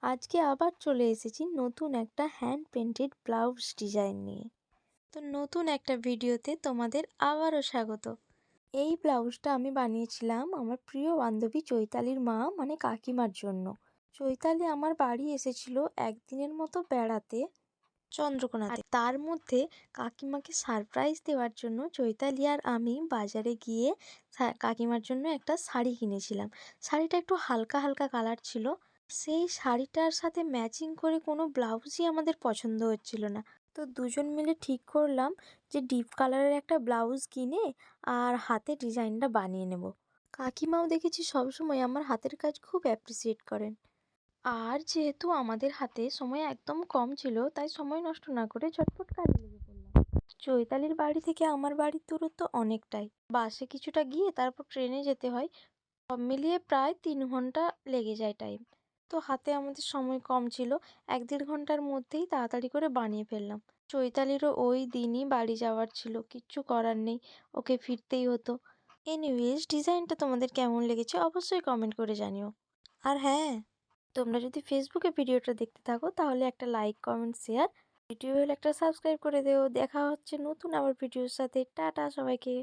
আজকে আবার চলে এসেছি নতুন একটা হ্যান্ড পেন্টেড ব্লাউজ ডিজাইন নিয়ে। তো নতুন একটা ভিডিওতে তোমাদের আবারও স্বাগত। এই ব্লাউজটা আমি বানিয়েছিলাম আমার প্রিয় বান্ধবী চৈতালির মা মানে কাকিমার জন্য। চৈতালি আমার বাড়ি এসেছিল একদিনের মতো বেড়াতে চন্দ্রকোনাতে। তার মধ্যে কাকিমাকে সারপ্রাইজ দেওয়ার জন্য চৈতালি আর আমি বাজারে গিয়ে কাকিমার জন্য একটা শাড়ি কিনেছিলাম। শাড়িটা একটু হালকা হালকা কালার ছিল। সেই শাড়িটার সাথে ম্যাচিং করে কোনো ব্লাউজই আমাদের পছন্দ হচ্ছিল না। তো দুজন মিলে ঠিক করলাম যে ডিপ কালারের একটা ব্লাউজ কিনে আর হাতে ডিজাইনটা বানিয়ে নেব। কাকিমাও দেখেছি সবসময় আমার হাতের কাজ খুব অ্যাপ্রিসিয়েট করেন। আর যেহেতু আমাদের হাতে সময় একদম কম ছিল, তাই সময় নষ্ট না করে ঝটপট কাজে লেগে পড়লাম। চৈতালির বাড়ি থেকে আমার বাড়ির দূরত্ব অনেকটাই। বাসে কিছুটা গিয়ে তারপর ট্রেনে যেতে হয়। সব মিলিয়ে প্রায় 3 ঘন্টা লেগে যায় টাইম। তো হাতে আমাদের সময় কম ছিল, 1-1.5 ঘন্টার মধ্যেই তাড়াতাড়ি করে বানিয়ে ফেললাম। চৈতালিরও ওই দিনই বাড়ি যাওয়ার ছিল, কিচ্ছু করার নেই, ওকে ফিরতেই হতো। এনিওয়েজ, ডিজাইনটা তোমাদের কেমন লেগেছে অবশ্যই কমেন্ট করে জানিও। আর হ্যাঁ, তোমরা যদি ফেসবুকে ভিডিওটা দেখতে থাকো তাহলে একটা লাইক, কমেন্ট, শেয়ার, ভিডিও হলে একটা সাবস্ক্রাইব করে দিও। দেখা হচ্ছে নতুন আবার ভিডিওর সাথে। টাটা সবাইকে।